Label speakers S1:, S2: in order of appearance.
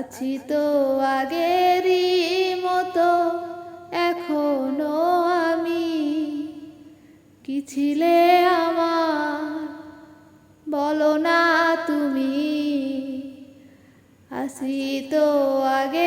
S1: আছি তো আগেরই মতো এখনো আমি। কি ছিলে আমার বলো না তুমি, আছি তো আগে